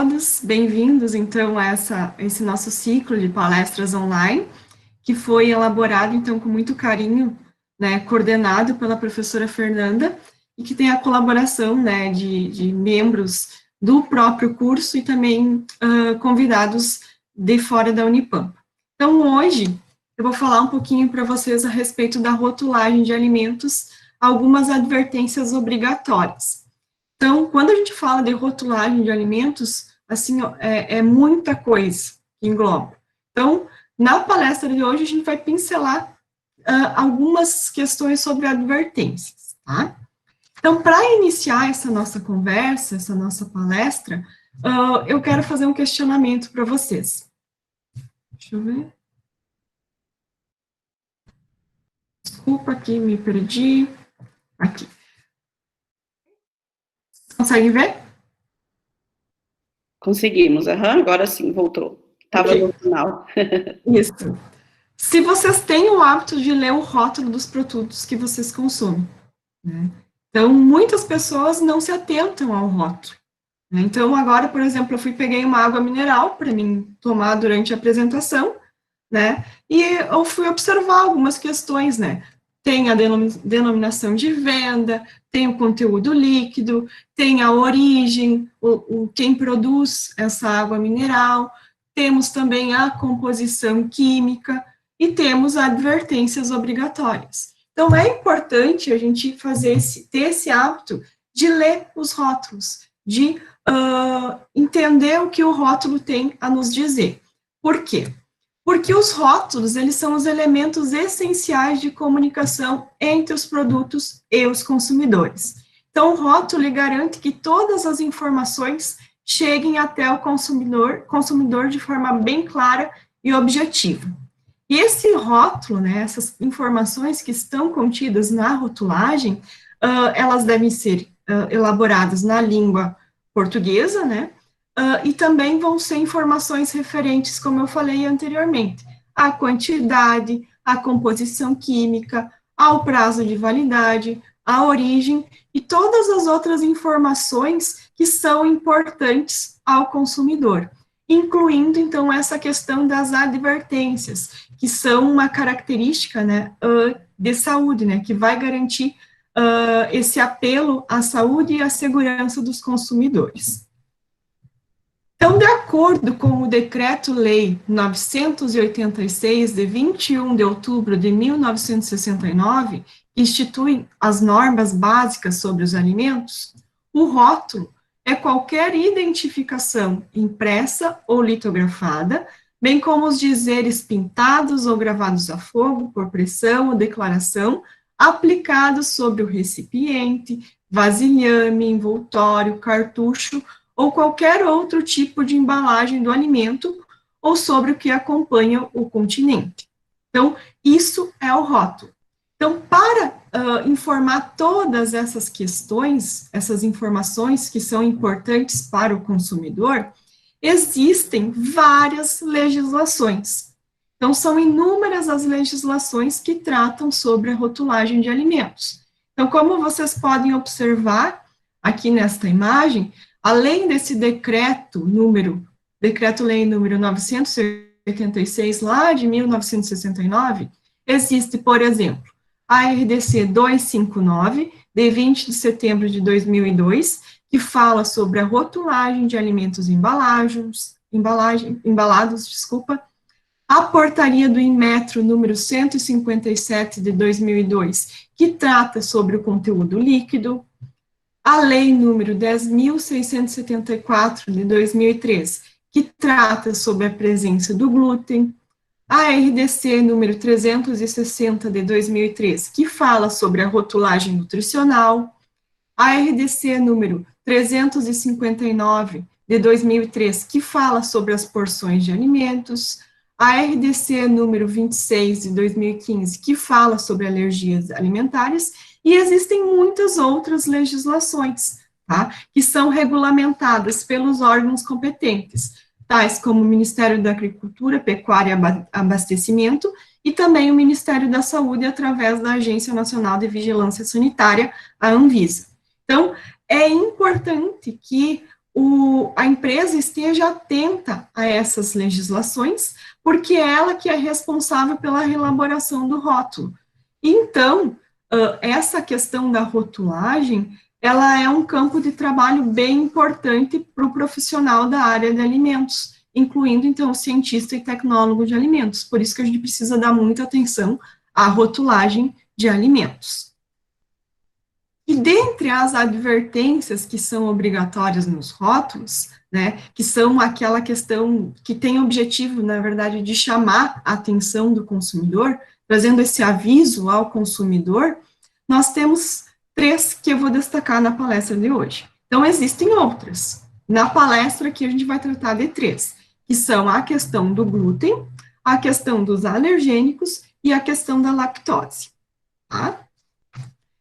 todos, bem-vindos, então, a esse nosso ciclo de palestras online, que foi elaborado, então, com muito carinho, né, coordenado pela professora Fernanda, e que tem a colaboração, né, de membros do próprio curso e também convidados de fora da Unipampa. Então, hoje, eu vou falar um pouquinho para vocês a respeito da rotulagem de alimentos, algumas advertências obrigatórias. Então, quando a gente fala de rotulagem de alimentos, assim, é muita coisa que engloba. Então, na palestra de hoje, a gente vai pincelar algumas questões sobre advertências, tá? Então, para iniciar essa nossa conversa, essa nossa palestra, eu quero fazer um questionamento para vocês. Deixa eu ver. Desculpa aqui, me perdi. Aqui. Conseguem ver? Conseguimos, agora sim, voltou. Estava no final. Isso. Se vocês têm o hábito de ler o rótulo dos produtos que vocês consomem, né? Então, muitas pessoas não se atentam ao rótulo. Né? Então, agora, por exemplo, peguei uma água mineral para mim tomar durante a apresentação, né? E eu fui observar algumas questões, né? Tem a denominação de venda, tem o conteúdo líquido, tem a origem, quem produz essa água mineral, temos também a composição química e temos advertências obrigatórias. Então, é importante a gente ter esse hábito de ler os rótulos, de entender o que o rótulo tem a nos dizer. Por quê? Porque os rótulos, eles são os elementos essenciais de comunicação entre os produtos e os consumidores. Então, o rótulo garante que todas as informações cheguem até o consumidor de forma bem clara e objetiva. E esse rótulo, né, essas informações que estão contidas na rotulagem, elas devem ser elaboradas na língua portuguesa, né, e também vão ser informações referentes, como eu falei anteriormente, à quantidade, à composição química, ao prazo de validade, à origem e todas as outras informações que são importantes ao consumidor, incluindo, então, essa questão das advertências, que são uma característica, né, de saúde, né, que vai garantir esse apelo à saúde e à segurança dos consumidores. Então, de acordo com o Decreto-Lei 986, de 21 de outubro de 1969, que institui as normas básicas sobre os alimentos, o rótulo é qualquer identificação impressa ou litografada, bem como os dizeres pintados ou gravados a fogo, por pressão ou declaração, aplicados sobre o recipiente, vasilhame, envoltório, cartucho, ou qualquer outro tipo de embalagem do alimento, ou sobre o que acompanha o continente. Então, isso é o rótulo. Então, para informar todas essas questões, essas informações que são importantes para o consumidor, existem várias legislações. Então, são inúmeras as legislações que tratam sobre a rotulagem de alimentos. Então, como vocês podem observar aqui nesta imagem, além desse Decreto-Lei número 986, lá de 1969, existe, por exemplo, a RDC 259, de 20 de setembro de 2002, que fala sobre a rotulagem de alimentos embalados, a portaria do Inmetro número 157 de 2002, que trata sobre o conteúdo líquido, a lei número 10.674 de 2003, que trata sobre a presença do glúten, a RDC número 360 de 2003, que fala sobre a rotulagem nutricional, a RDC número 359 de 2003, que fala sobre as porções de alimentos, a RDC número 26 de 2015, que fala sobre alergias alimentares, e existem muitas outras legislações, tá, que são regulamentadas pelos órgãos competentes, tais como o Ministério da Agricultura, Pecuária e Abastecimento, e também o Ministério da Saúde, através da Agência Nacional de Vigilância Sanitária, a Anvisa. Então, é importante que a empresa esteja atenta a essas legislações, porque é ela que é responsável pela elaboração do rótulo. Então, essa questão da rotulagem, ela é um campo de trabalho bem importante para o profissional da área de alimentos, incluindo, então, o cientista e tecnólogo de alimentos. Por isso que a gente precisa dar muita atenção à rotulagem de alimentos. E dentre as advertências que são obrigatórias nos rótulos, né, que são aquela questão que tem o objetivo, na verdade, de chamar a atenção do consumidor, trazendo esse aviso ao consumidor, nós temos 3 que eu vou destacar na palestra de hoje. Então, existem outras. Na palestra aqui, a gente vai tratar de 3, que são a questão do glúten, a questão dos alergênicos e a questão da lactose, tá?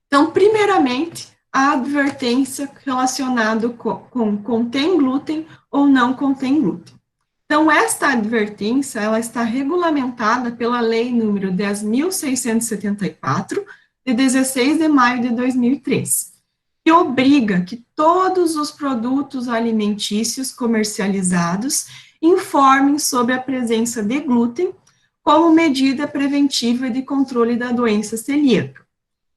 Então, primeiramente, a advertência relacionada com contém glúten ou não contém glúten. Então, esta advertência, ela está regulamentada pela Lei número 10.674, de 16 de maio de 2003, que obriga que todos os produtos alimentícios comercializados informem sobre a presença de glúten como medida preventiva de controle da doença celíaca.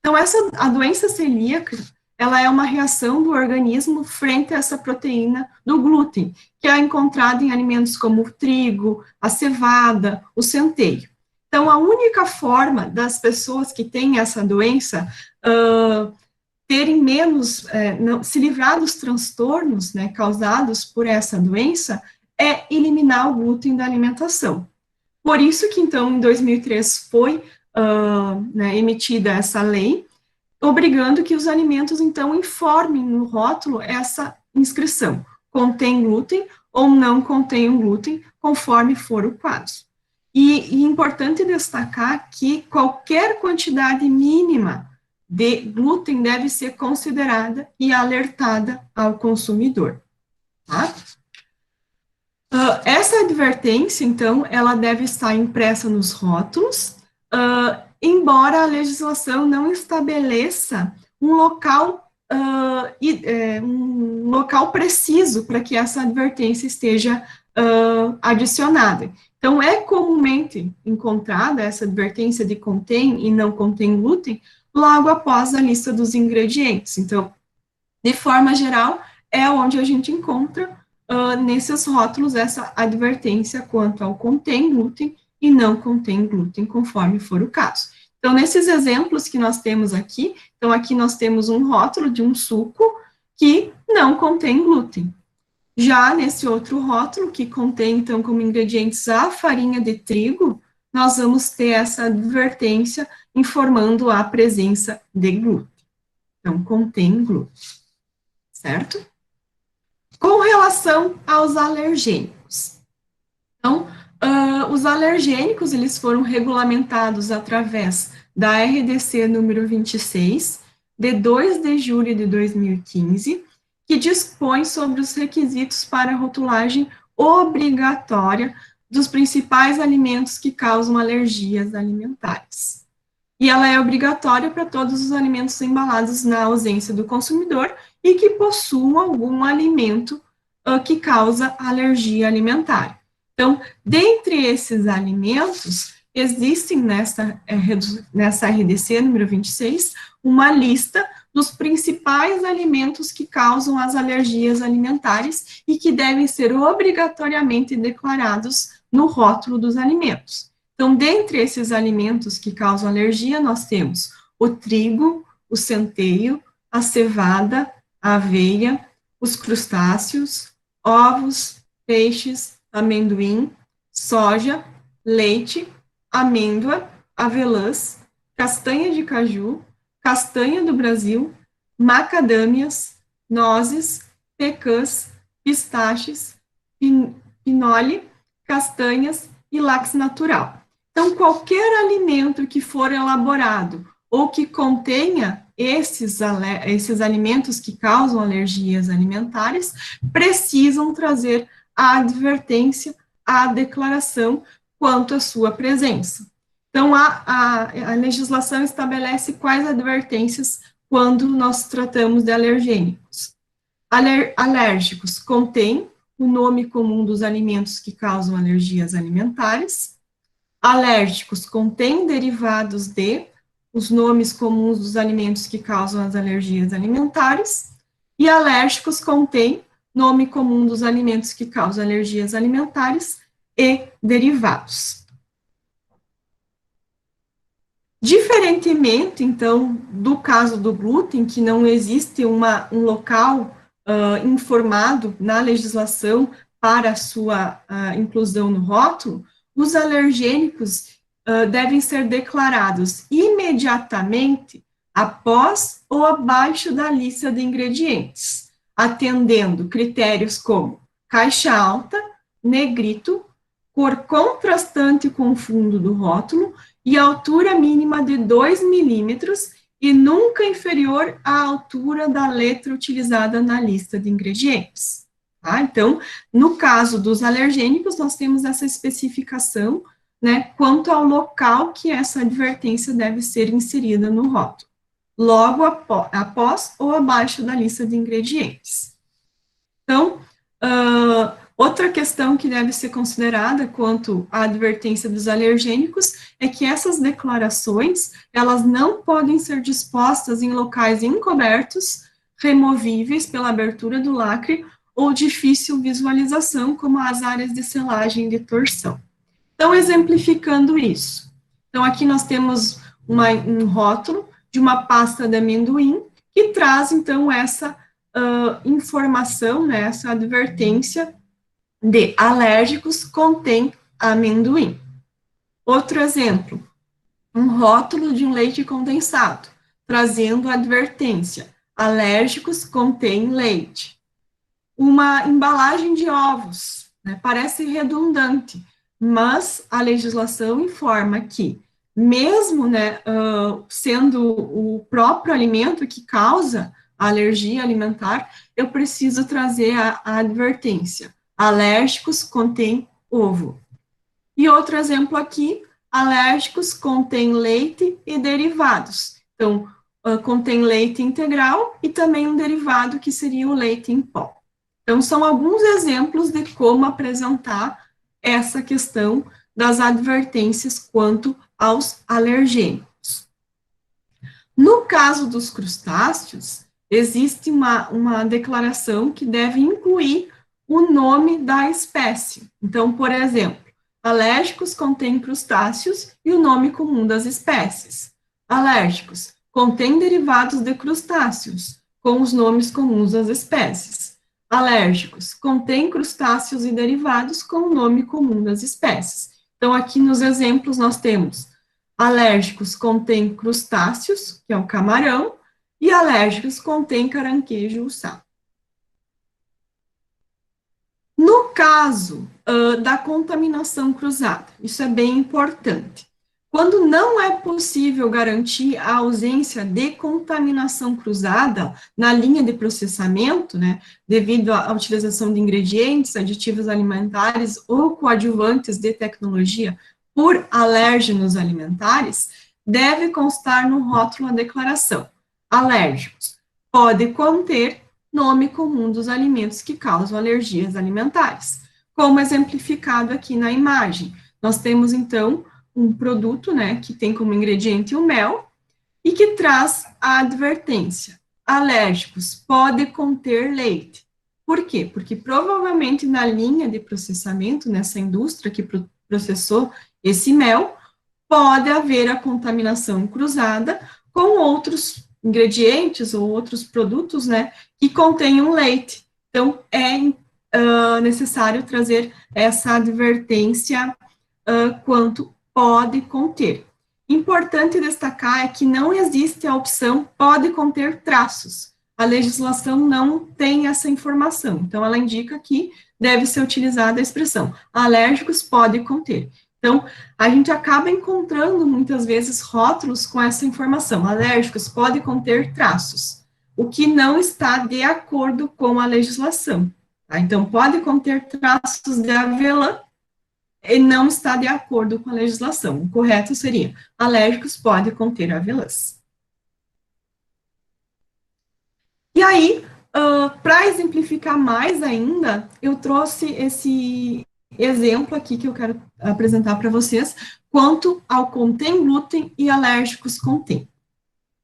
Então, a doença celíaca, ela é uma reação do organismo frente a essa proteína do glúten, que é encontrada em alimentos como o trigo, a cevada, o centeio. Então, a única forma das pessoas que têm essa doença terem menos, se livrar dos transtornos, né, causados por essa doença, é eliminar o glúten da alimentação. Por isso que, então, em 2003 foi emitida essa lei, obrigando que os alimentos, então, informem no rótulo essa inscrição, contém glúten ou não contém um glúten, conforme for o caso. E é importante destacar que qualquer quantidade mínima de glúten deve ser considerada e alertada ao consumidor, tá? Essa advertência, então, ela deve estar impressa nos rótulos, embora a legislação não estabeleça um local preciso para que essa advertência esteja adicionada. Então, é comumente encontrada essa advertência de contém e não contém glúten logo após a lista dos ingredientes. Então, de forma geral, é onde a gente encontra nesses rótulos essa advertência quanto ao contém glúten e não contém glúten, conforme for o caso. Então, nesses exemplos que nós temos aqui, então aqui nós temos um rótulo de um suco que não contém glúten. Já nesse outro rótulo, que contém, então, como ingredientes a farinha de trigo, nós vamos ter essa advertência informando a presença de glúten. Então, contém glúten, certo? Com relação aos alergênicos. Então, os alergênicos, eles foram regulamentados através da RDC número 26, de 2 de julho de 2015, que dispõe sobre os requisitos para rotulagem obrigatória dos principais alimentos que causam alergias alimentares. E ela é obrigatória para todos os alimentos embalados na ausência do consumidor e que possuam algum alimento que causa alergia alimentar. Então, dentre esses alimentos, existem nessa RDC número 26, uma lista dos principais alimentos que causam as alergias alimentares e que devem ser obrigatoriamente declarados no rótulo dos alimentos. Então, dentre esses alimentos que causam alergia, nós temos o trigo, o centeio, a cevada, a aveia, os crustáceos, ovos, peixes, amendoim, soja, leite, amêndoa, avelãs, castanha de caju, castanha do Brasil, macadâmias, nozes, pecãs, pistaches, pinole, castanhas e lax natural. Então, qualquer alimento que for elaborado ou que contenha esses alimentos que causam alergias alimentares, precisam trazer a advertência, a declaração quanto à sua presença. Então, a legislação estabelece quais advertências quando nós tratamos de alergênicos. Alérgicos contém o nome comum dos alimentos que causam alergias alimentares. Alérgicos contém derivados de os nomes comuns dos alimentos que causam as alergias alimentares. E alérgicos contém nome comum dos alimentos que causam alergias alimentares e derivados. Diferentemente, então, do caso do glúten, que não existe um local informado na legislação para a sua inclusão no rótulo, os alergênicos devem ser declarados imediatamente após ou abaixo da lista de ingredientes, atendendo critérios como caixa alta, negrito, cor contrastante com o fundo do rótulo e altura mínima de 2 milímetros e nunca inferior à altura da letra utilizada na lista de ingredientes. Tá? Então, no caso dos alergênicos, nós temos essa especificação, né, quanto ao local que essa advertência deve ser inserida no rótulo, logo após ou abaixo da lista de ingredientes. Então, outra questão que deve ser considerada quanto à advertência dos alergênicos é que essas declarações, elas não podem ser dispostas em locais encobertos, removíveis pela abertura do lacre ou difícil visualização, como as áreas de selagem e de torção. Então, exemplificando isso. Então, aqui nós temos um rótulo de uma pasta de amendoim que traz, então, essa informação, né, essa advertência de alérgicos contém amendoim. Outro exemplo, um rótulo de um leite condensado, trazendo a advertência, alérgicos contém leite. Uma embalagem de ovos, né, parece redundante, mas a legislação informa que, mesmo, né, sendo o próprio alimento que causa a alergia alimentar, eu preciso trazer a advertência. Alérgicos contém ovo. E outro exemplo aqui, alérgicos contém leite e derivados. Então, contém leite integral e também um derivado que seria o leite em pó. Então, são alguns exemplos de como apresentar essa questão das advertências quanto aos alergênicos. No caso dos crustáceos, existe uma declaração que deve incluir o nome da espécie. Então, por exemplo, alérgicos contém crustáceos e o nome comum das espécies. Alérgicos contém derivados de crustáceos, com os nomes comuns das espécies. Alérgicos contém crustáceos e derivados com o nome comum das espécies. Então, aqui nos exemplos nós temos alérgicos contém crustáceos, que é o camarão, e alérgicos contém caranguejo ou sapo. No caso da contaminação cruzada, isso é bem importante. Quando não é possível garantir a ausência de contaminação cruzada na linha de processamento, né, devido à utilização de ingredientes, aditivos alimentares ou coadjuvantes de tecnologia por alérgenos alimentares, deve constar no rótulo a declaração: alérgicos pode conter nome comum dos alimentos que causam alergias alimentares, como exemplificado aqui na imagem. Nós temos, então, um produto, né, que tem como ingrediente o mel, e que traz a advertência: alérgicos pode conter leite. Por quê? Porque provavelmente na linha de processamento, nessa indústria que processou esse mel, pode haver a contaminação cruzada com outros ingredientes ou outros produtos, né, que contenham leite. Então, é necessário trazer essa advertência quanto pode conter. Importante destacar é que não existe a opção pode conter traços. A legislação não tem essa informação. Então, ela indica que deve ser utilizada a expressão alérgicos pode conter. Então, a gente acaba encontrando, muitas vezes, rótulos com essa informação: alérgicos pode conter traços, o que não está de acordo com a legislação. Tá? Então, pode conter traços de avelã e não está de acordo com a legislação. O correto seria: alérgicos pode conter avelãs. E aí, Para exemplificar mais ainda, eu trouxe esse exemplo aqui que eu quero apresentar para vocês, quanto ao contém glúten e alérgicos contém.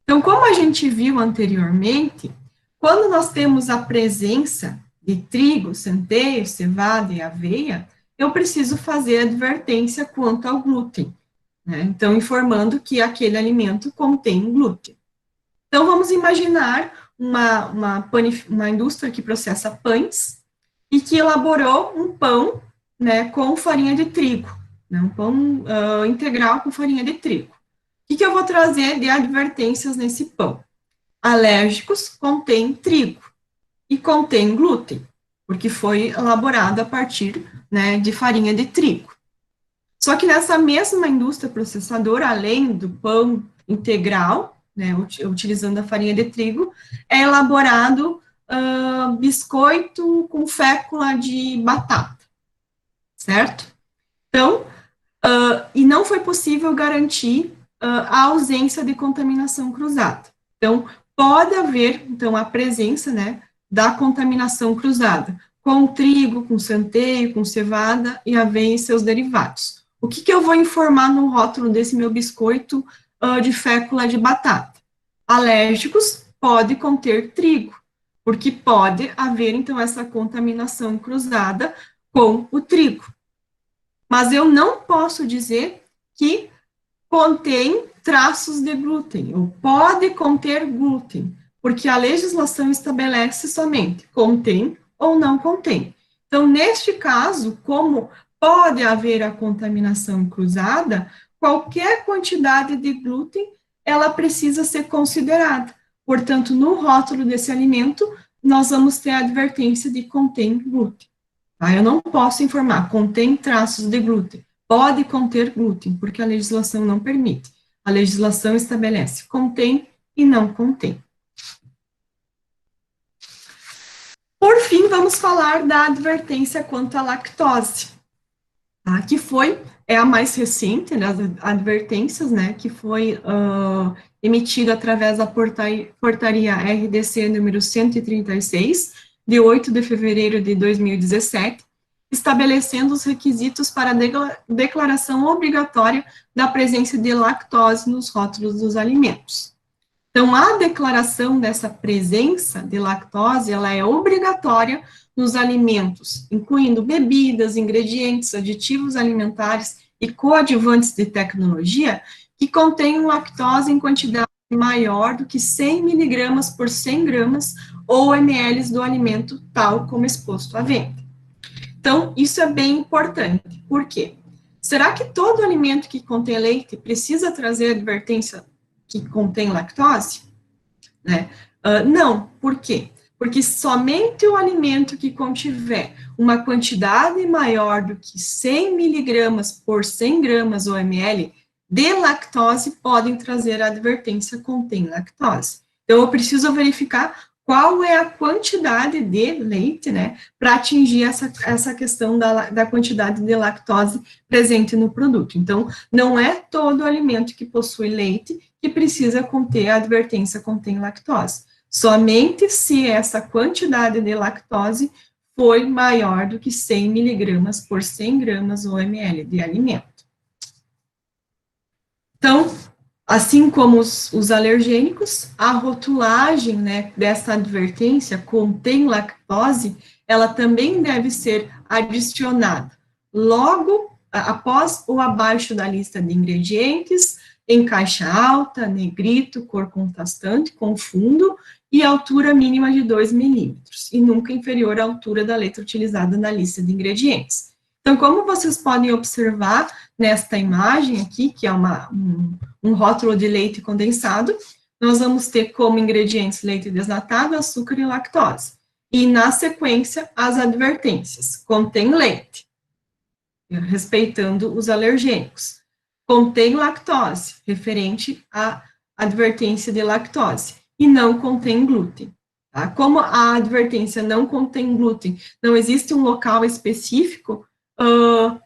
Então, como a gente viu anteriormente, quando nós temos a presença de trigo, centeio, cevada e aveia, eu preciso fazer advertência quanto ao glúten, né? Então, informando que aquele alimento contém glúten. Então, vamos imaginar uma indústria que processa pães e que elaborou um pão, né, com farinha de trigo, né, um pão integral com farinha de trigo. O que eu vou trazer de advertências nesse pão? Alérgicos contém trigo e contém glúten, porque foi elaborado a partir, né, de farinha de trigo. Só que nessa mesma indústria processadora, além do pão integral, né, utilizando a farinha de trigo, é elaborado biscoito com fécula de batata, certo? Então, e não foi possível garantir a ausência de contaminação cruzada. Então, pode haver, então, a presença, né, da contaminação cruzada, com trigo, com centeio, com cevada e aveia e seus derivados. O que eu vou informar no rótulo desse meu biscoito de fécula de batata? Alérgicos pode conter trigo, porque pode haver, então, essa contaminação cruzada com o trigo. Mas eu não posso dizer que contém traços de glúten, ou pode conter glúten, porque a legislação estabelece somente contém ou não contém. Então, neste caso, como pode haver a contaminação cruzada, qualquer quantidade de glúten, ela precisa ser considerada. Portanto, no rótulo desse alimento, nós vamos ter a advertência de contém glúten. Tá? Eu não posso informar, contém traços de glúten. Pode conter glúten, porque a legislação não permite. A legislação estabelece contém e não contém. Por fim, vamos falar da advertência quanto à lactose, tá? Que é a mais recente das advertências, né, que foi emitida através da portaria RDC número 136, de 8 de fevereiro de 2017, estabelecendo os requisitos para a declaração obrigatória da presença de lactose nos rótulos dos alimentos. Então, a declaração dessa presença de lactose, ela é obrigatória nos alimentos, incluindo bebidas, ingredientes, aditivos alimentares e coadjuvantes de tecnologia, que contêm lactose em quantidade maior do que 100 miligramas por 100 gramas ou ml do alimento, tal como exposto à venda. Então, isso é bem importante. Por quê? Será que todo alimento que contém leite precisa trazer advertência que contém lactose? Né? Não. Por quê? Porque somente o alimento que contiver uma quantidade maior do que 100 miligramas por 100 gramas ou ml de lactose podem trazer a advertência contém lactose. Então, eu preciso verificar qual é a quantidade de leite, né, para atingir essa questão da quantidade de lactose presente no produto. Então, não é todo alimento que possui leite que precisa conter a advertência contém lactose. Somente se essa quantidade de lactose foi maior do que 100 miligramas por 100 gramas ou ml de alimento. Então, assim como os alergênicos, a rotulagem, né, dessa advertência contém lactose, ela também deve ser adicionada logo após ou abaixo da lista de ingredientes, em caixa alta, negrito, cor contrastante, com fundo e altura mínima de 2 milímetros, e nunca inferior à altura da letra utilizada na lista de ingredientes. Então, como vocês podem observar nesta imagem aqui, que é um rótulo de leite condensado, nós vamos ter como ingredientes leite desnatado, açúcar e lactose. E, na sequência, as advertências. Contém leite, respeitando os alergênicos. Contém lactose, referente à advertência de lactose. E não contém glúten. Tá? Como a advertência não contém glúten, não existe um local específico,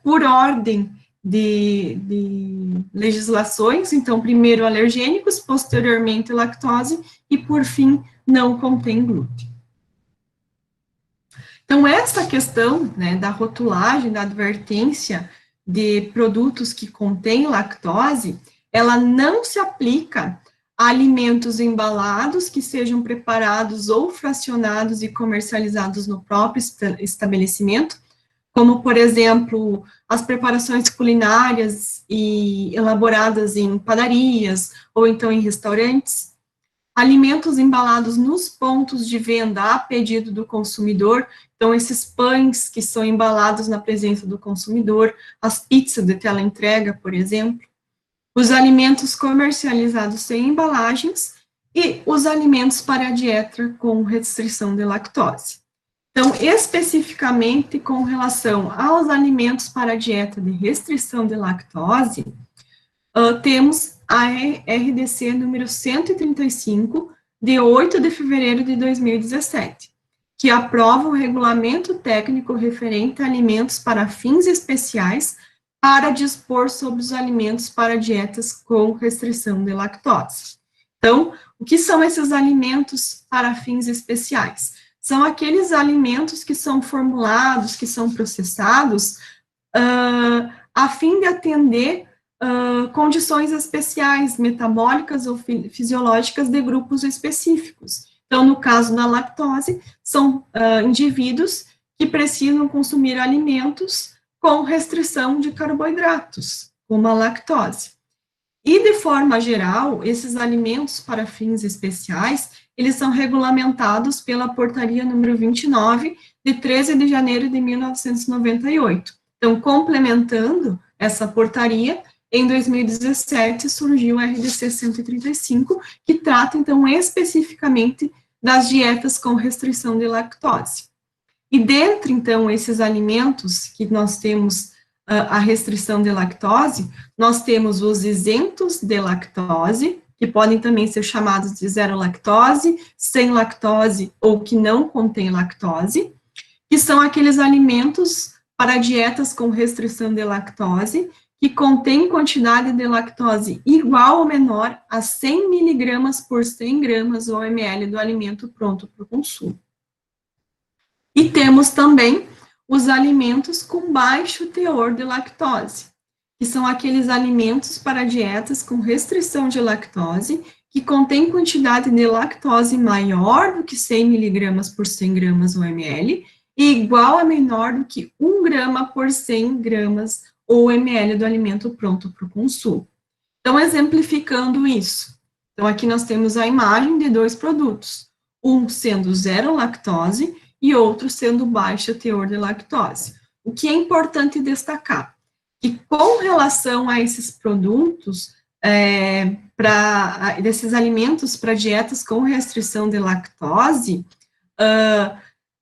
por ordem de legislações, então, primeiro alergênicos, posteriormente lactose, e, por fim, não contém glúten. Então, essa questão, né, da rotulagem, da advertência de produtos que contêm lactose, ela não se aplica a alimentos embalados que sejam preparados ou fracionados e comercializados no próprio estabelecimento, como, por exemplo, as preparações culinárias e elaboradas em padarias ou então em restaurantes, alimentos embalados nos pontos de venda a pedido do consumidor, então esses pães que são embalados na presença do consumidor, as pizzas de teleentrega, por exemplo, os alimentos comercializados sem embalagens e os alimentos para a dieta com restrição de lactose. Então, especificamente com relação aos alimentos para a dieta de restrição de lactose, temos a RDC número 135, de 8 de fevereiro de 2017, que aprova o regulamento técnico referente a alimentos para fins especiais para dispor sobre os alimentos para dietas com restrição de lactose. Então, o que são esses alimentos para fins especiais? São aqueles alimentos que são formulados, que são processados, a fim de atender condições especiais, metabólicas ou fisiológicas de grupos específicos. Então, no caso da lactose, são indivíduos que precisam consumir alimentos com restrição de carboidratos, como a lactose. E, de forma geral, esses alimentos para fins especiais, eles são regulamentados pela portaria número 29, de 13 de janeiro de 1998. Então, complementando essa portaria, em 2017 surgiu o RDC 135, que trata, então, especificamente das dietas com restrição de lactose. E dentre, então, esses alimentos que nós temos a restrição de lactose, nós temos os isentos de lactose, que podem também ser chamados de zero lactose, sem lactose ou que não contém lactose, que são aqueles alimentos para dietas com restrição de lactose, que contém quantidade de lactose igual ou menor a 100 miligramas por 100 gramas ou ml do alimento pronto para o consumo. E temos também os alimentos com baixo teor de lactose, que são aqueles alimentos para dietas com restrição de lactose, que contém quantidade de lactose maior do que 100 miligramas por 100 gramas ou ml, e igual a menor do que 1 grama por 100 gramas ou ml do alimento pronto para o consumo. Então, exemplificando isso, então aqui nós temos a imagem de dois produtos, um sendo zero lactose e outro sendo baixo teor de lactose. O que é importante destacar? Que com relação a esses produtos, desses alimentos para dietas com restrição de lactose,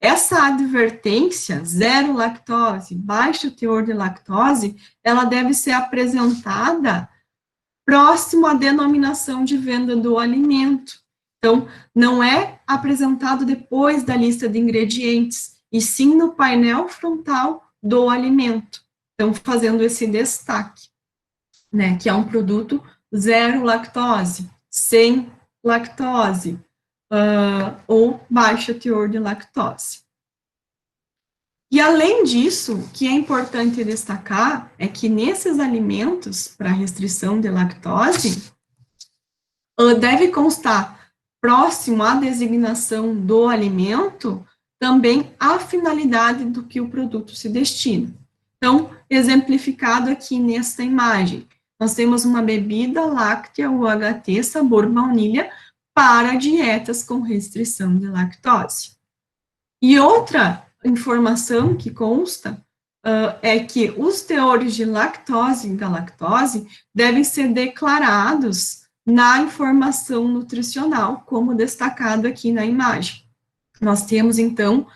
essa advertência, zero lactose, baixo teor de lactose, ela deve ser apresentada próximo à denominação de venda do alimento. Então, não é apresentado depois da lista de ingredientes, e sim no painel frontal do alimento. Então, fazendo esse destaque, né, que é um produto zero lactose, sem lactose, ou baixo teor de lactose. E, além disso, o que é importante destacar é que nesses alimentos para restrição de lactose, deve constar próximo à designação do alimento, também a finalidade do que o produto se destina. Então, exemplificado aqui nesta imagem, nós temos uma bebida láctea UHT sabor baunilha para dietas com restrição de lactose. E outra informação que consta é que os teores de lactose e galactose devem ser declarados na informação nutricional, como destacado aqui na imagem. Nós temos, então,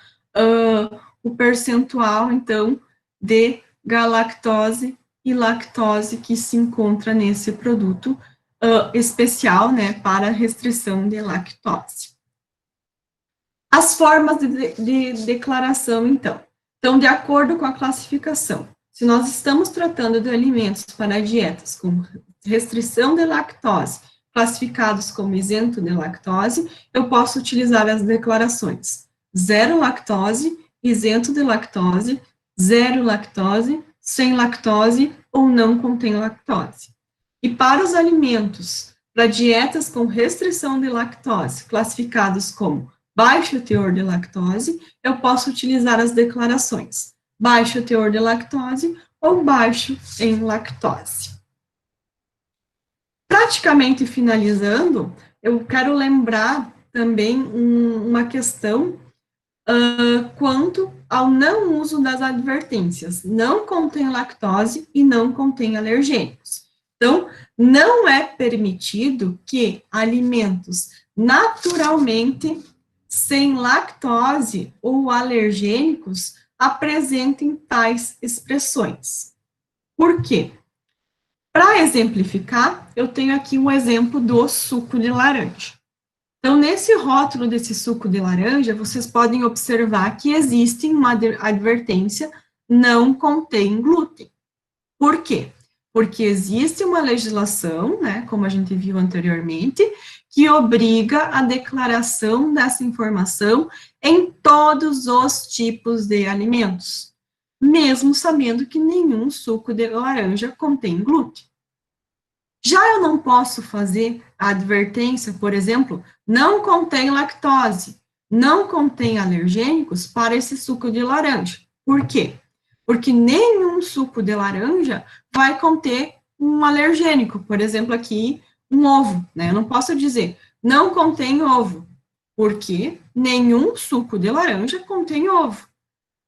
o percentual, então, de galactose e lactose que se encontra nesse produto especial, né, para restrição de lactose. As formas de declaração, então. Então, de acordo com a classificação, se nós estamos tratando de alimentos para dietas com restrição de lactose, classificados como isento de lactose, eu posso utilizar as declarações zero lactose isento de lactose, zero lactose, sem lactose ou não contém lactose. E para os alimentos, para dietas com restrição de lactose, classificados como baixo teor de lactose, eu posso utilizar as declarações baixo teor de lactose ou baixo em lactose. Praticamente finalizando, eu quero lembrar também uma questão quanto ao não uso das advertências. Não contém lactose e não contém alergênicos. Então, não é permitido que alimentos naturalmente sem lactose ou alergênicos apresentem tais expressões. Por quê? Para exemplificar, eu tenho aqui um exemplo do suco de laranja. Então, nesse rótulo desse suco de laranja, vocês podem observar que existe uma advertência, não contém glúten. Por quê? Porque existe uma legislação, né, como a gente viu anteriormente, que obriga a declaração dessa informação em todos os tipos de alimentos, mesmo sabendo que nenhum suco de laranja contém glúten. Já eu não posso fazer a advertência, por exemplo, não contém lactose, não contém alergênicos para esse suco de laranja. Por quê? Porque nenhum suco de laranja vai conter um alergênico, por exemplo, aqui, um ovo, né? Eu não posso dizer, não contém ovo, porque nenhum suco de laranja contém ovo.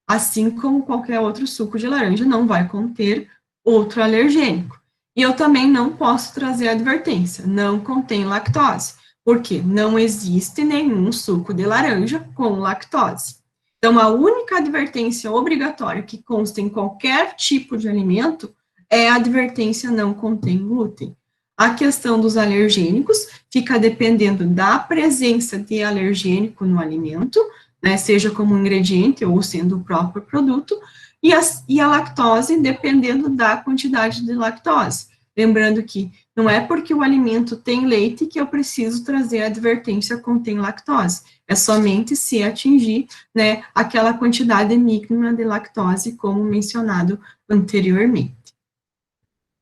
Assim como qualquer outro suco de laranja não vai conter outro alergênico. E eu também não posso trazer a advertência, não contém lactose, porque não existe nenhum suco de laranja com lactose. Então, a única advertência obrigatória que consta em qualquer tipo de alimento é a advertência não contém glúten. A questão dos alergênicos fica dependendo da presença de alergênico no alimento, né, seja como ingrediente ou sendo o próprio produto, e a lactose dependendo da quantidade de lactose. Lembrando que não é porque o alimento tem leite que eu preciso trazer a advertência contém lactose. É somente se atingir, né, aquela quantidade mínima de lactose, como mencionado anteriormente.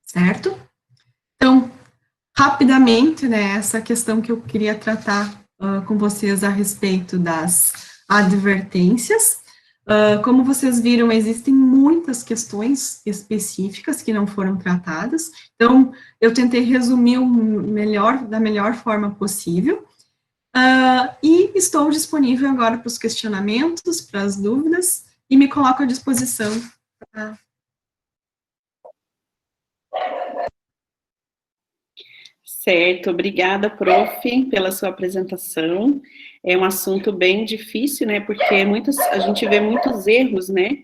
Certo? Então, rapidamente, né, essa questão que eu queria tratar com vocês a respeito das advertências. Como vocês viram, existem muitas questões específicas que não foram tratadas, então eu tentei resumir da melhor forma possível, e estou disponível agora para os questionamentos, para as dúvidas, e me coloco à disposição. Certo, obrigada, prof, pela sua apresentação. É um assunto bem difícil, né, porque a gente vê muitos erros, né,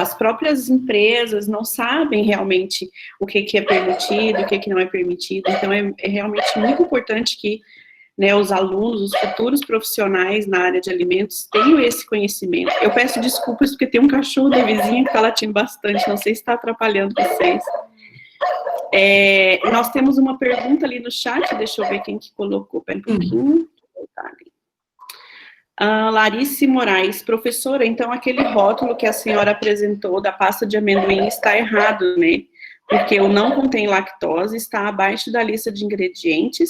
as próprias empresas não sabem realmente o que é permitido, o que não é permitido, então é realmente muito importante que, né, os alunos, os futuros profissionais na área de alimentos tenham esse conhecimento. Eu peço desculpas porque tem um cachorro da vizinha que está latindo bastante, não sei se está atrapalhando vocês. Nós temos uma pergunta ali no chat, deixa eu ver quem que colocou, pera um pouquinho. Larice Moraes, professora, então aquele rótulo que a senhora apresentou da pasta de amendoim está errado, né? Porque o não contém lactose está abaixo da lista de ingredientes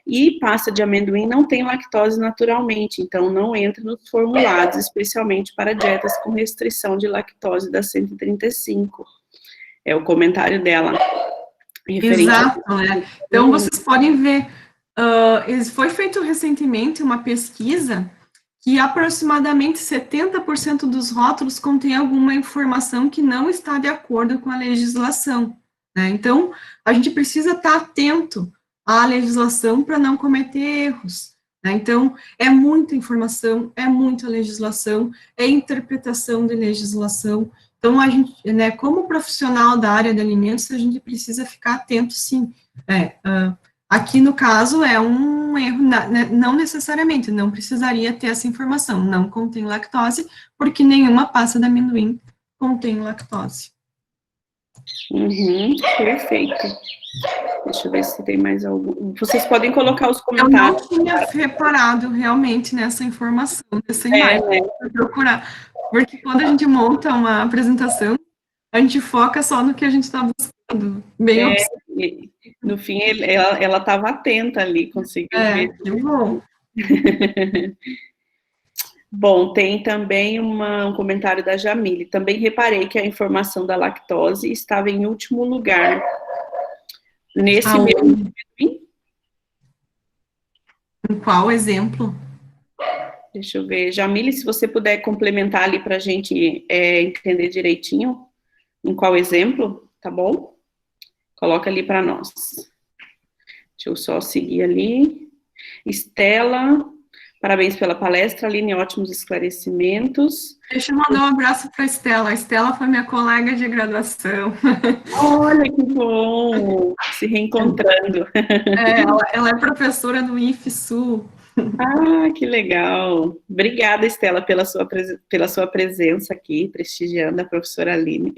e pasta de amendoim não tem lactose naturalmente, então não entra nos formulados, especialmente para dietas com restrição de lactose da 135. É o comentário dela. Exato, né? Então, vocês podem ver, foi feito recentemente uma pesquisa que aproximadamente 70% dos rótulos contém alguma informação que não está de acordo com a legislação, né? Então, a gente precisa estar atento à legislação para não cometer erros, né? Então, é muita informação, é muita legislação, é interpretação de legislação. Então, a gente, né, como profissional da área de alimentos, a gente precisa ficar atento, sim. Aqui, no caso, é um erro, não necessariamente, não precisaria ter essa informação, não contém lactose, porque nenhuma pasta de amendoim contém lactose. Perfeito. Deixa eu ver se tem mais algum. Vocês podem colocar os comentários. Eu não tinha reparado realmente nessa informação, dessa imagem, para procurar. Porque quando a gente monta uma apresentação, a gente foca só no que a gente está buscando. Bem No fim, ela estava atenta ali, conseguiu ver. que bom. Bom, tem também um comentário da Jamile. Também reparei que a informação da lactose estava em último lugar. Nesse mesmo. Em qual exemplo? Deixa eu ver. Jamile, se você puder complementar ali para a gente entender direitinho em qual exemplo, tá bom? Coloca ali para nós. Deixa eu só seguir ali. Estela, parabéns pela palestra, Aline, ótimos esclarecimentos. Deixa eu mandar um abraço para a Estela. A Estela foi minha colega de graduação. Olha que bom, se reencontrando. Ela é professora do IFSU. Ah, que legal. Obrigada, Estela, pela sua presença aqui, prestigiando a professora Aline.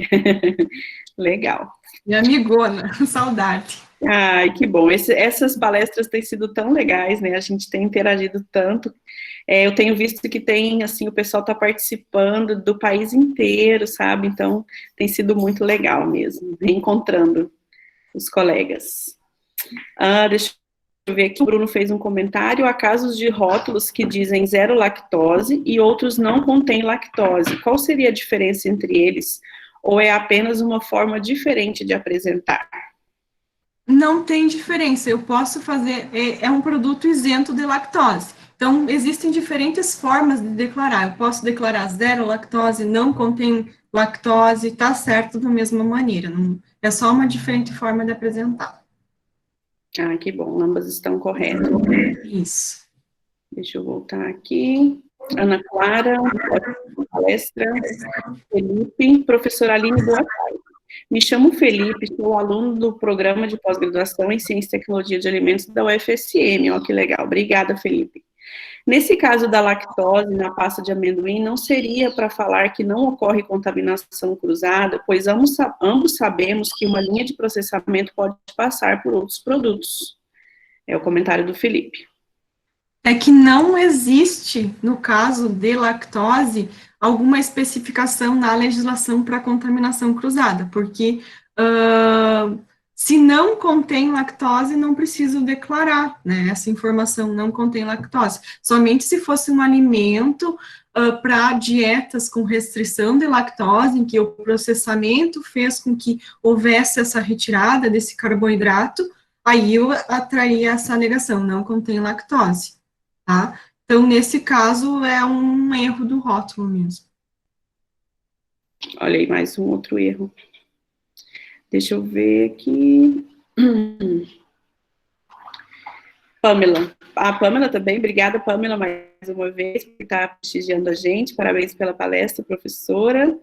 Legal. Minha amigona, saudade. Ai, que bom. Essas palestras têm sido tão legais, né? A gente tem interagido tanto. Eu tenho visto que tem, assim, o pessoal está participando do país inteiro, sabe? Então, tem sido muito legal mesmo, reencontrando os colegas. Deixa eu ver aqui, o Bruno fez um comentário. Há casos de rótulos que dizem zero lactose e outros não contêm lactose. Qual seria a diferença entre eles? Ou é apenas uma forma diferente de apresentar? Não tem diferença, eu posso fazer, é um produto isento de lactose. Então, existem diferentes formas de declarar. Eu posso declarar zero lactose, não contém lactose, tá certo da mesma maneira. Não, é só uma diferente forma de apresentar. Ah, que bom, ambas estão corretas. Isso. Deixa eu voltar aqui. Ana Clara, palestra. Felipe, professora Aline, boa tarde. Me chamo Felipe, sou aluno do programa de pós-graduação em Ciência e Tecnologia de Alimentos da UFSM. Ó, que legal. Obrigada, Felipe. Nesse caso da lactose na pasta de amendoim, não seria para falar que não ocorre contaminação cruzada, pois ambos sabemos que uma linha de processamento pode passar por outros produtos. É o comentário do Felipe. É que não existe, no caso de lactose, alguma especificação na legislação para contaminação cruzada, porque se não contém lactose, não preciso declarar, né? Essa informação não contém lactose. Somente se fosse um alimento para dietas com restrição de lactose, em que o processamento fez com que houvesse essa retirada desse carboidrato, aí eu atraria essa alegação, não contém lactose. Tá? Então, nesse caso, é um erro do rótulo mesmo. Olha aí, mais um outro erro. Deixa eu ver aqui. Pamela. A Pamela também, obrigada, Pamela, mais uma vez, por estar prestigiando a gente. Parabéns pela palestra, professora.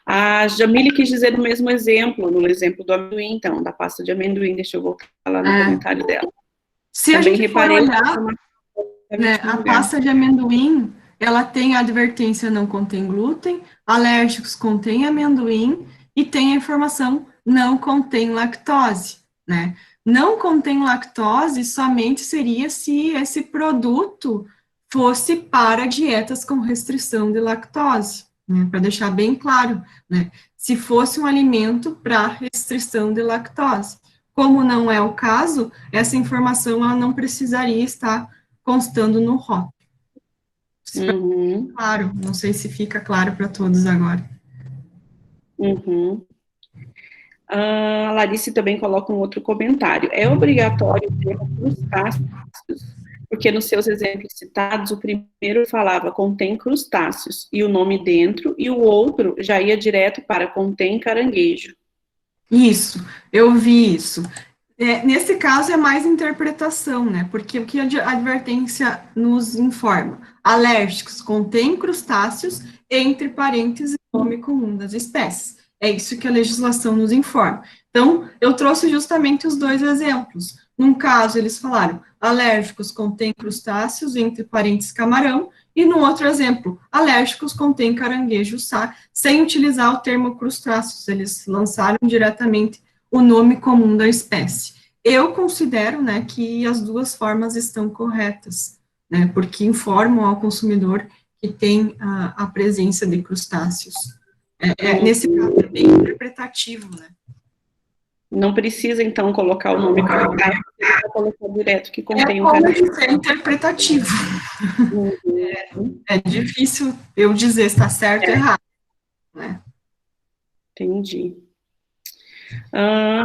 A Jamile quis dizer no mesmo exemplo, no exemplo do amendoim, então, da pasta de amendoim. Deixa eu voltar lá no comentário dela. Se também a gente for olhar, né, a pasta de amendoim, ela tem a advertência não contém glúten, alérgicos contém amendoim e tem a informação não contém lactose, né? Não contém lactose somente seria se esse produto fosse para dietas com restrição de lactose, né? Para deixar bem claro, né? Se fosse um alimento para restrição de lactose. Como não é o caso, essa informação ela não precisaria estar constando no rótulo. Claro, não sei se fica claro para todos agora. A Larissa também coloca um outro comentário. É obrigatório ter crustáceos, porque nos seus exemplos citados, o primeiro falava contém crustáceos, e o nome dentro, e o outro já ia direto para contém caranguejo. Isso, eu vi isso. Nesse caso é mais interpretação, né? Porque o que a advertência nos informa? Alérgicos contém crustáceos, entre parênteses, nome comum das espécies. É isso que a legislação nos informa. Então, eu trouxe justamente os dois exemplos. Num caso, eles falaram, alérgicos contém crustáceos, entre parênteses, camarão, e no outro exemplo, alérgicos contém caranguejo sá, sem utilizar o termo crustáceos, eles lançaram diretamente o nome comum da espécie. Eu considero, né, que as duas formas estão corretas, né, porque informam ao consumidor que tem a presença de crustáceos. Nesse caso, é bem interpretativo, né? Não precisa, então, colocar o nome cardápio, vai colocar direto que contém um como cardápio. dizer interpretativo. Uhum. É difícil eu dizer se está certo ou errado, né? Entendi.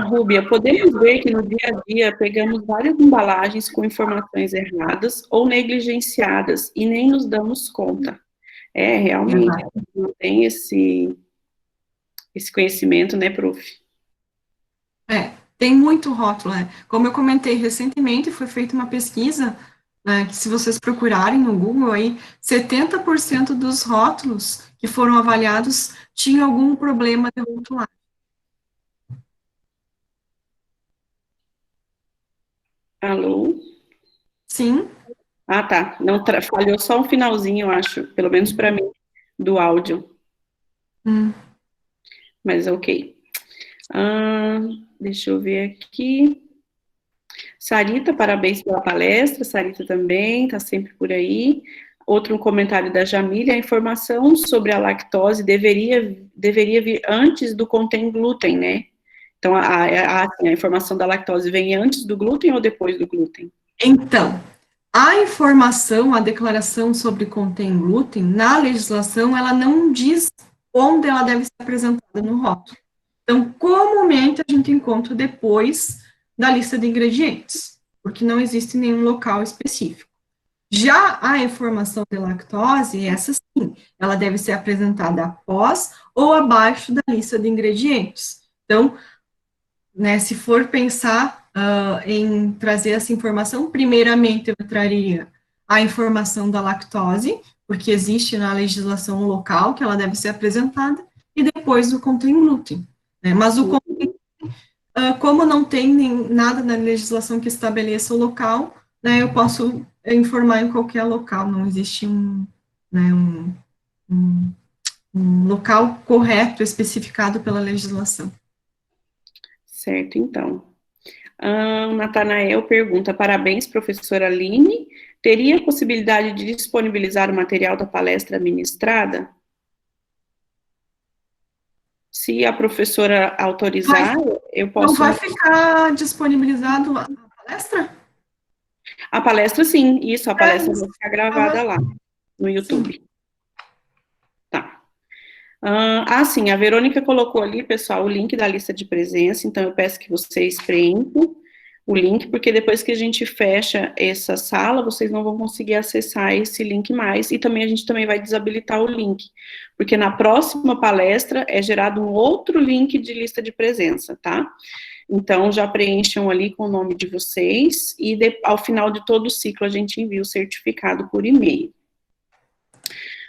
Rúbia, podemos ver que no dia a dia pegamos várias embalagens com informações erradas ou negligenciadas e nem nos damos conta. Realmente, não tem esse conhecimento, né, prof? Tem muito rótulo, né? Como eu comentei recentemente, foi feita uma pesquisa, né, que se vocês procurarem no Google aí, 70% dos rótulos que foram avaliados tinham algum problema de rotulagem. Alô? Sim. Ah, tá. Não falhou só um finalzinho, eu acho, pelo menos para mim, do áudio. Mas ok. Deixa eu ver aqui. Sarita, parabéns pela palestra. Sarita também, está sempre por aí. Outro comentário da Jamília, a informação sobre a lactose deveria vir antes do contém glúten, né? Então, a informação da lactose vem antes do glúten ou depois do glúten? Então, a informação, a declaração sobre contém glúten, na legislação, ela não diz onde ela deve ser apresentada no rótulo. Então, comumente, a gente encontra depois da lista de ingredientes, porque não existe nenhum local específico. Já a informação de lactose, essa sim, ela deve ser apresentada após ou abaixo da lista de ingredientes. Então, né, se for pensar em trazer essa informação, primeiramente eu traria a informação da lactose, porque existe na legislação local que ela deve ser apresentada, e depois o contém glúten. Né? Mas o contém, como não tem nada na legislação que estabeleça o local, né, eu posso informar em qualquer local, não existe um local correto especificado pela legislação. Certo, então. Natanael pergunta, parabéns, professora Aline. Teria possibilidade de disponibilizar o material da palestra ministrada? Se a professora autorizar, eu posso... Não vai ficar disponibilizado a palestra? A palestra, sim, isso, a palestra vai ficar gravada lá, no YouTube. Sim. Tá. Sim, a Verônica colocou ali, pessoal, o link da lista de presença, então eu peço que vocês preenchem o link, porque depois que a gente fecha essa sala, vocês não vão conseguir acessar esse link mais, e também a gente também vai desabilitar o link, porque na próxima palestra é gerado um outro link de lista de presença, tá? Então, já preencham ali com o nome de vocês, e ao final de todo o ciclo a gente envia o certificado por e-mail.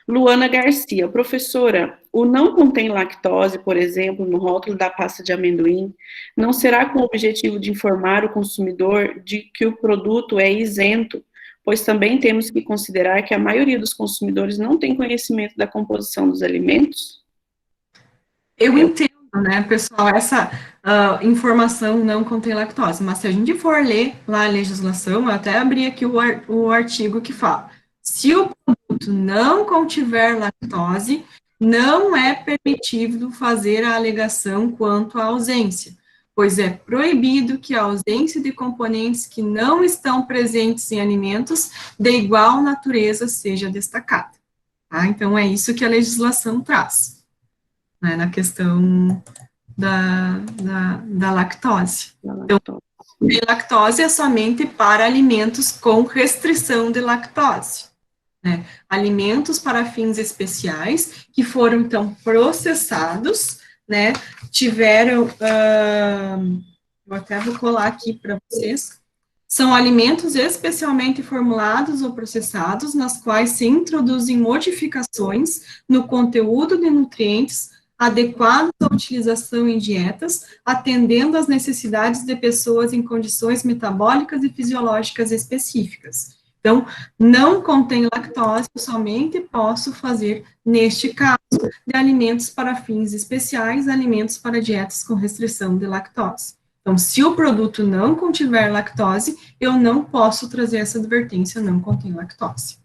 Luana Garcia, professora, o não contém lactose, por exemplo, no rótulo da pasta de amendoim, não será com o objetivo de informar o consumidor de que o produto é isento, pois também temos que considerar que a maioria dos consumidores não tem conhecimento da composição dos alimentos? Eu entendo, né, pessoal, essa informação não contém lactose, mas se a gente for ler lá a legislação, eu até abri aqui o artigo que fala, se o produto não contiver lactose, não é permitido fazer a alegação quanto à ausência, pois é proibido que a ausência de componentes que não estão presentes em alimentos de igual natureza seja destacada. Tá? Então, é isso que a legislação traz, né, na questão da lactose. Então, a lactose é somente para alimentos com restrição de lactose. Né? Alimentos para fins especiais, que foram, então, processados, né, tiveram, eu até vou colar aqui para vocês, são alimentos especialmente formulados ou processados, nas quais se introduzem modificações no conteúdo de nutrientes adequados à utilização em dietas, atendendo às necessidades de pessoas em condições metabólicas e fisiológicas específicas. Então, não contém lactose, eu somente posso fazer, neste caso, de alimentos para fins especiais, alimentos para dietas com restrição de lactose. Então, se o produto não contiver lactose, eu não posso trazer essa advertência, não contém lactose.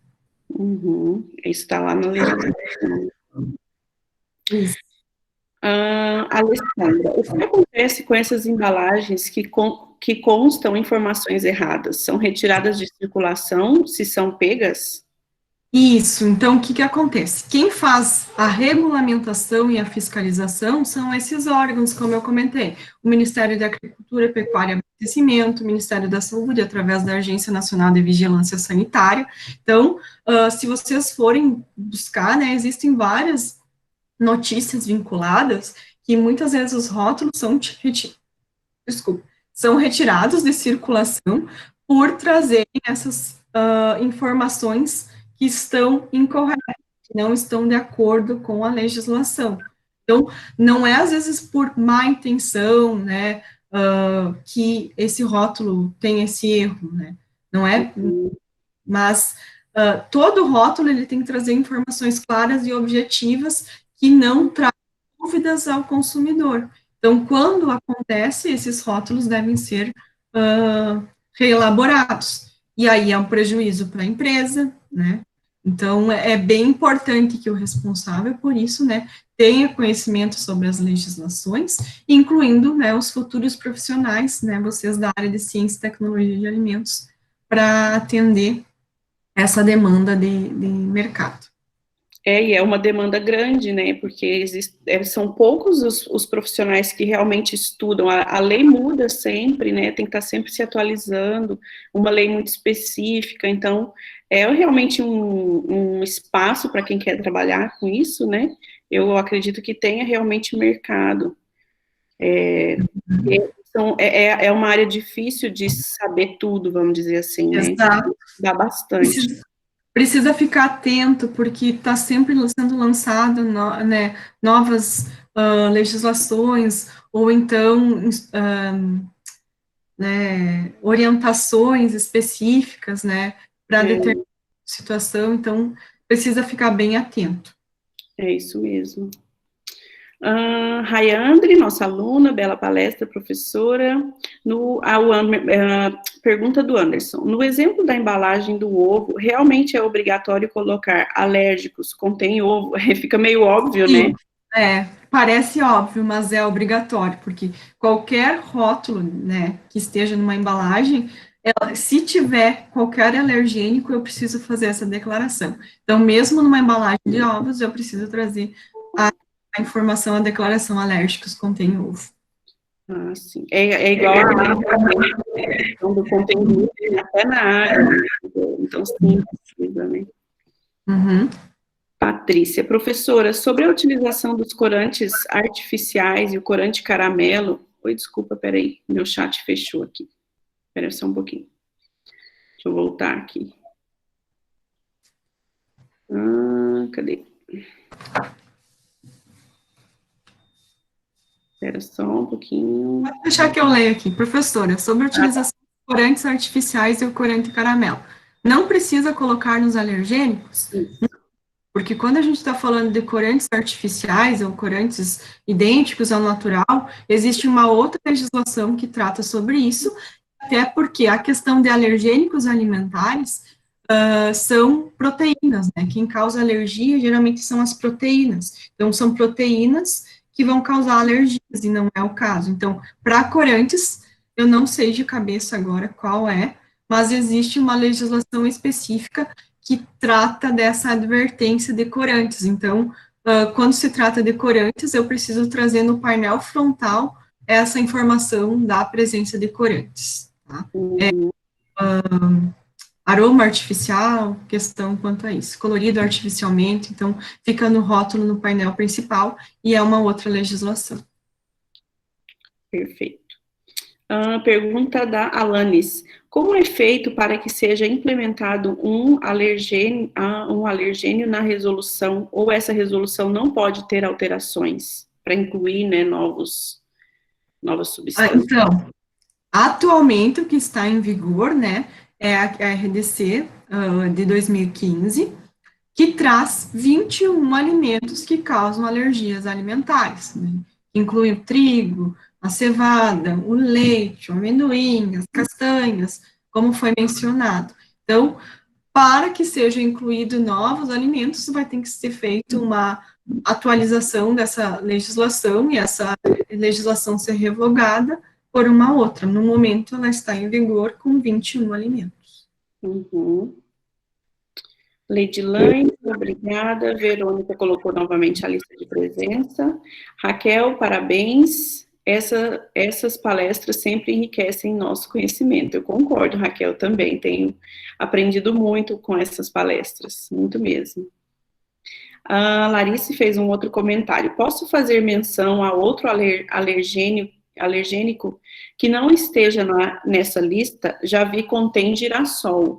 Isso está lá na legislação. Isso. Alessandra, o que acontece com essas embalagens que constam informações erradas? São retiradas de circulação, se são pegas? Isso, então o que acontece? Quem faz a regulamentação e a fiscalização são esses órgãos, como eu comentei, o Ministério da Agricultura, Pecuária e Abastecimento, o Ministério da Saúde, através da Agência Nacional de Vigilância Sanitária. Então, se vocês forem buscar, né, existem várias notícias vinculadas que muitas vezes os rótulos são retirados de circulação por trazerem essas informações que estão incorretas, que não estão de acordo com a legislação. Então, não é às vezes por má intenção, né, que esse rótulo tem esse erro, né, não é, mas todo rótulo ele tem que trazer informações claras e objetivas que não trazem dúvidas ao consumidor. Então, quando acontece, esses rótulos devem ser reelaborados. E aí é um prejuízo para a empresa, né? Então, é bem importante que o responsável por isso, né, tenha conhecimento sobre as legislações, incluindo, né, os futuros profissionais, né, vocês da área de ciência e tecnologia de alimentos, para atender essa demanda de mercado. E é uma demanda grande, né, porque são poucos os profissionais que realmente estudam, a lei muda sempre, né, tem que estar sempre se atualizando, uma lei muito específica, então, é realmente um espaço para quem quer trabalhar com isso, né, eu acredito que tenha realmente mercado. É uma área difícil de saber tudo, vamos dizer assim, né, Exato. dá bastante. Precisa ficar atento, porque está sempre sendo lançado, né, novas legislações, ou então, né, orientações específicas, né, para determinada situação, então, precisa ficar bem atento. É isso mesmo. Rayandre, nossa aluna, bela palestra, professora. Pergunta do Anderson. No exemplo da embalagem do ovo, realmente é obrigatório colocar alérgicos, contém ovo? Fica meio óbvio, Sim, né? Parece óbvio, mas é obrigatório, porque qualquer rótulo, né, que esteja numa embalagem, se tiver qualquer alergênico, eu preciso fazer essa declaração. Então, mesmo numa embalagem de ovos, eu preciso trazer a informação, a declaração alérgicos contém ovo. Sim. É igual a questão do conteúdo até na água, né? Então, sim, precisa, né? Patrícia, professora, sobre a utilização dos corantes artificiais e o corante caramelo. Oi, desculpa, peraí, meu chat fechou aqui. Espera só um pouquinho. Deixa eu voltar aqui. Cadê? Espera só um pouquinho. Pode deixar que eu leio aqui. Professora, sobre a utilização dos corantes artificiais e o corante caramelo. Não precisa colocar nos alergênicos? Porque quando a gente está falando de corantes artificiais ou corantes idênticos ao natural, existe uma outra legislação que trata sobre isso, até porque a questão de alergênicos alimentares são proteínas, né? Quem causa alergia geralmente são as proteínas. Então, são proteínas que vão causar alergias, e não é o caso. Então, para corantes, eu não sei de cabeça agora qual é, mas existe uma legislação específica que trata dessa advertência de corantes. Então, quando se trata de corantes, eu preciso trazer no painel frontal essa informação da presença de corantes. Tá? Aroma artificial, questão quanto a isso. Colorido artificialmente, então fica no rótulo no painel principal e é uma outra legislação. Perfeito. Pergunta da Alanis. Como é feito para que seja implementado um alergênio na resolução, ou essa resolução não pode ter alterações para incluir, né, novas substâncias? Então, atualmente o que está em vigor, né, é a RDC de 2015, que traz 21 alimentos que causam alergias alimentares, né? Inclui o trigo, a cevada, o leite, o amendoim, as castanhas, como foi mencionado. Então, para que seja incluído novos alimentos, vai ter que ser feita uma atualização dessa legislação e essa legislação ser revogada por uma outra. No momento, ela está em vigor com 21 alimentos. Uhum. Leidilane, obrigada. Verônica colocou novamente a lista de presença. Raquel, parabéns. Essas palestras sempre enriquecem nosso conhecimento. Eu concordo, Raquel, também. Tenho aprendido muito com essas palestras, muito mesmo. A Larice fez um outro comentário. Posso fazer menção a outro alergênico que não esteja nessa lista? Já vi contém girassol.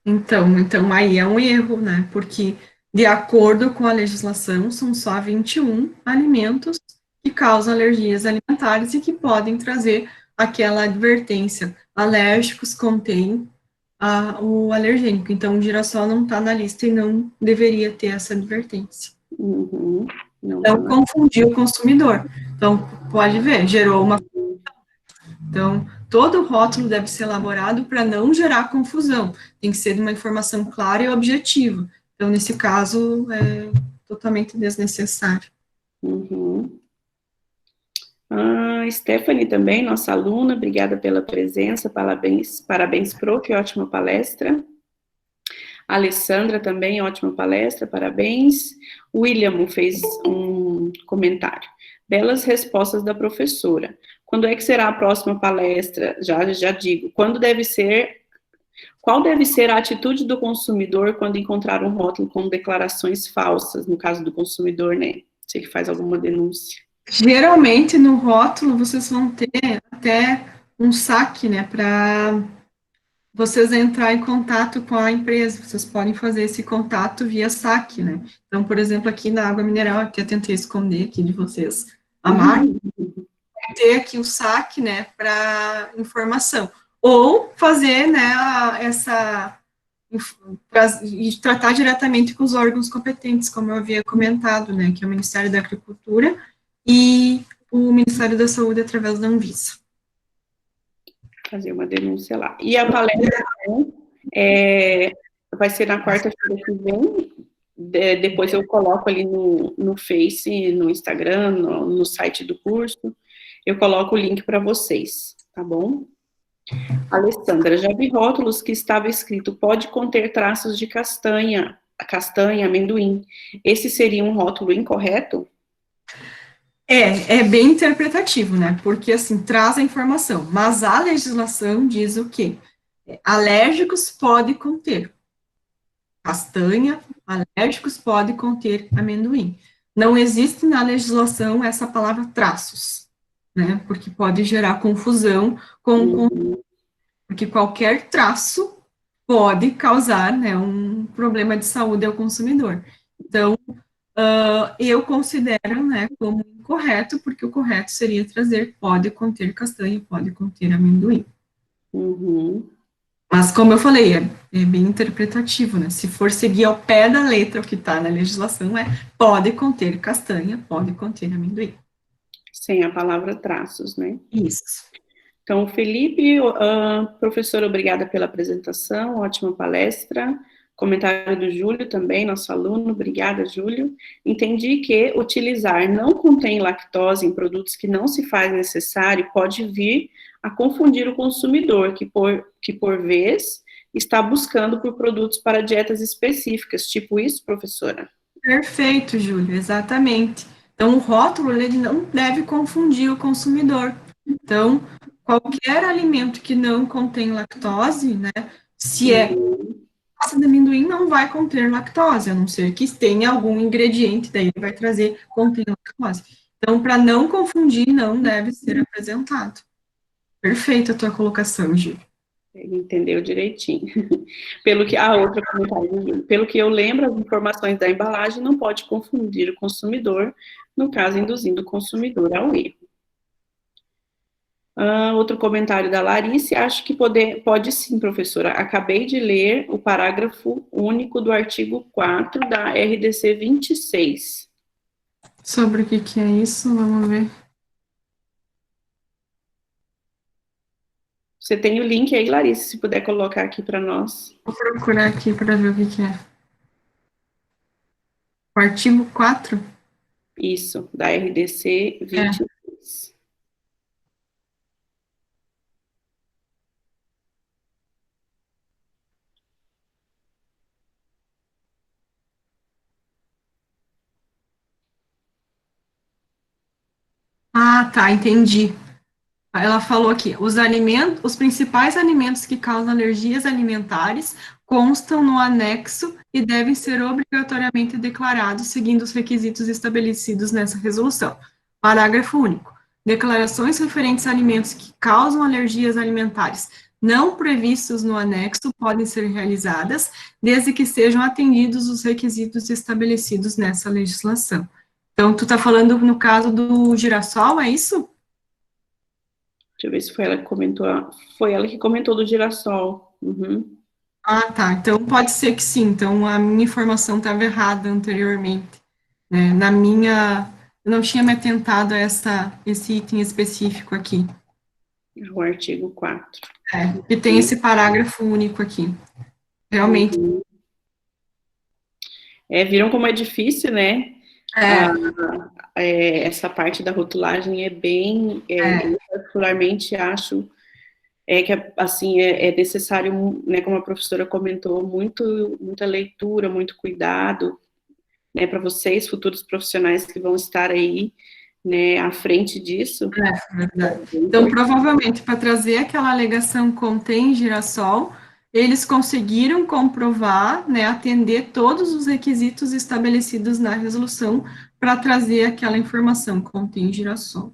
Então, aí é um erro, né? Porque, de acordo com a legislação, são só 21 alimentos que causam alergias alimentares e que podem trazer aquela advertência. Alérgicos contém o alergênico. Então, o girassol não está na lista e não deveria ter essa advertência. Uhum, Então, confundiu o consumidor. Então, pode ver, gerou uma. Então, todo rótulo deve ser elaborado para não gerar confusão. Tem que ser de uma informação clara e objetiva. Então, nesse caso, é totalmente desnecessário. Uhum. Stephanie também, nossa aluna, obrigada pela presença, parabéns, Pro, que ótima palestra. Alessandra também, ótima palestra, parabéns. William fez um comentário. Belas respostas da professora. Quando é que será a próxima palestra? Já digo. Qual deve ser a atitude do consumidor quando encontrar um rótulo com declarações falsas, no caso do consumidor, né? Se ele faz alguma denúncia. Geralmente, no rótulo, vocês vão ter até um saque, né, para vocês entrar em contato com a empresa. Vocês podem fazer esse contato via saque, né? Então, por exemplo, aqui na água mineral, até tentei esconder aqui de vocês a marca, ter aqui o saque, né, para informação. Ou fazer, né, e tratar diretamente com os órgãos competentes, como eu havia comentado, né, que é o Ministério da Agricultura e o Ministério da Saúde através da Anvisa. Fazer uma denúncia lá. E a palestra vai ser na quarta-feira que vem. Depois eu coloco ali no Face, no Instagram, no site do curso. Eu coloco o link para vocês, tá bom? Alessandra, já vi rótulos que estava escrito pode conter traços de castanha, amendoim. Esse seria um rótulo incorreto? É bem interpretativo, né? Porque, assim, traz a informação, mas a legislação diz o quê? Alérgicos pode conter castanha, alérgicos pode conter amendoim. Não existe na legislação essa palavra traços, né? Porque pode gerar confusão porque qualquer traço pode causar, né, um problema de saúde ao consumidor. Então, eu considero, né, como incorreto, porque o correto seria trazer pode conter castanha, pode conter amendoim. Uhum. Mas, como eu falei, é bem interpretativo, né? Se for seguir ao pé da letra o que está na legislação, pode conter castanha, pode conter amendoim. Sem a palavra traços, né? Isso. Então, Felipe, professora, obrigada pela apresentação, ótima palestra. Comentário do Júlio também, nosso aluno, obrigada, Júlio. Entendi que utilizar não contém lactose em produtos que não se faz necessário pode vir a confundir o consumidor, que por vez está buscando por produtos para dietas específicas, tipo isso, professora? Perfeito, Júlio, exatamente. Então, o rótulo, ele não deve confundir o consumidor. Então, qualquer alimento que não contém lactose, né, se é massa de amendoim, não vai conter lactose, a não ser que tenha algum ingrediente, daí vai trazer, contém lactose. Então, para não confundir, não deve ser apresentado. Perfeita a tua colocação, Gil. Ele entendeu direitinho. Outra comentário, pelo que eu lembro, as informações da embalagem não pode confundir o consumidor, no caso, induzindo o consumidor ao erro. Outro comentário da Larice, acho que pode sim, professora. Acabei de ler o parágrafo único do artigo 4 da RDC 26. Sobre o que é isso, vamos ver. Você tem o link aí, Larissa, se puder colocar aqui para nós. Vou procurar aqui para ver o que é. O artigo 4? Isso, da RDC 23. Ah, tá, entendi. Ela falou aqui, os principais alimentos que causam alergias alimentares constam no anexo e devem ser obrigatoriamente declarados seguindo os requisitos estabelecidos nessa resolução. Parágrafo único. Declarações referentes a alimentos que causam alergias alimentares não previstos no anexo podem ser realizadas, desde que sejam atendidos os requisitos estabelecidos nessa legislação. Então, tu está falando no caso do girassol, é isso? Deixa eu ver se foi ela que comentou. Foi ela que comentou do girassol. Uhum. Ah, tá. Então pode ser que sim. Então a minha informação estava errada anteriormente. Né? Eu não tinha me atentado a esse item específico aqui. O artigo 4. E tem esse parágrafo único aqui. Realmente. Uhum. Viram como é difícil, né? Essa parte da rotulagem é bem, eu particularmente acho que assim é necessário, né, como a professora comentou, muita leitura, muito cuidado, né, para vocês, futuros profissionais que vão estar aí, né, à frente disso. Verdade. Então, provavelmente, para trazer aquela alegação contém girassol, eles conseguiram comprovar, né, atender todos os requisitos estabelecidos na resolução para trazer aquela informação contém girassol.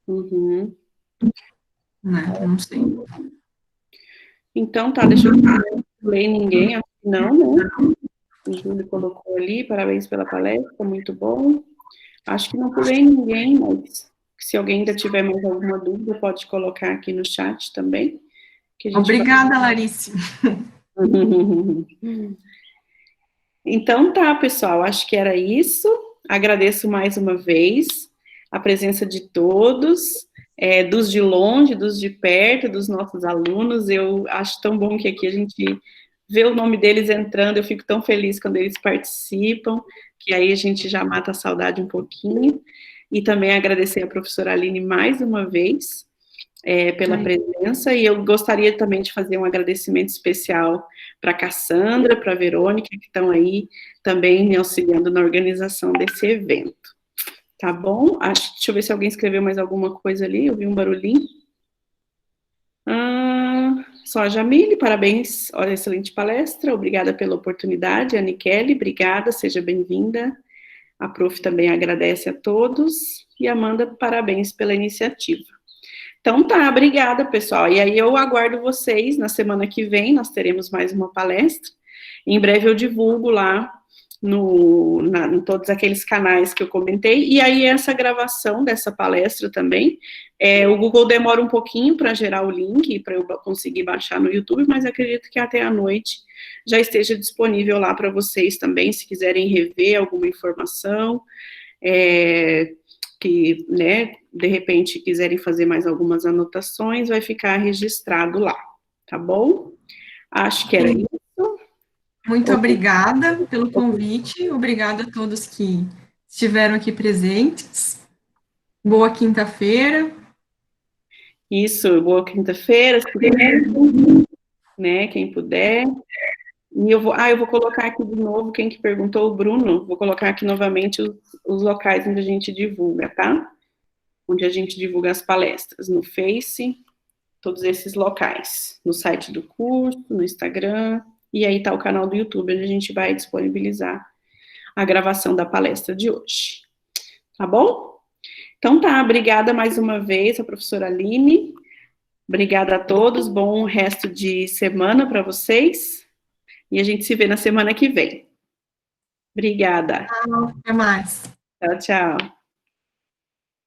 Uhum. Né, não sei. Então, tá, deixa eu ler ninguém, acho que não, né? O Júlio colocou ali, parabéns pela palestra, muito bom. Acho que não pulei ninguém, mas se alguém ainda tiver mais alguma dúvida, pode colocar aqui no chat também. Obrigada, Larissa. Então tá, pessoal, acho que era isso. Agradeço mais uma vez a presença de todos, dos de longe, dos de perto, dos nossos alunos. Eu acho tão bom que aqui a gente vê o nome deles entrando, eu fico tão feliz quando eles participam, que aí a gente já mata a saudade um pouquinho. E também agradecer a professora Aline mais uma vez pela presença, e eu gostaria também de fazer um agradecimento especial para a Cassandra, para a Verônica, que estão aí também me auxiliando na organização desse evento. Tá bom? Deixa eu ver se alguém escreveu mais alguma coisa ali, eu vi um barulhinho. Só a Jamile, parabéns, olha, excelente palestra, obrigada pela oportunidade. A Nikele, obrigada, seja bem-vinda. A prof também agradece a todos, e Amanda, parabéns pela iniciativa. Então tá, obrigada, pessoal. E aí eu aguardo vocês na semana que vem, nós teremos mais uma palestra. Em breve eu divulgo lá em todos aqueles canais que eu comentei. E aí essa gravação dessa palestra também, o Google demora um pouquinho para gerar o link, para eu conseguir baixar no YouTube, mas acredito que até à noite já esteja disponível lá para vocês também, se quiserem rever alguma informação, que, né, de repente quiserem fazer mais algumas anotações, vai ficar registrado lá, tá bom? Acho que era isso. Muito obrigada pelo convite, obrigada a todos que estiveram aqui presentes. Boa quinta-feira. Isso, boa quinta-feira, né, quem puder. E eu vou colocar aqui de novo, quem que perguntou, o Bruno, vou colocar aqui novamente os locais onde a gente divulga, tá? Onde a gente divulga as palestras, no Face, todos esses locais, no site do curso, no Instagram, e aí tá o canal do YouTube, onde a gente vai disponibilizar a gravação da palestra de hoje. Tá bom? Então tá, obrigada mais uma vez, a professora Aline. Obrigada a todos, bom resto de semana para vocês. E a gente se vê na semana que vem. Obrigada. Até mais. Tchau, tchau.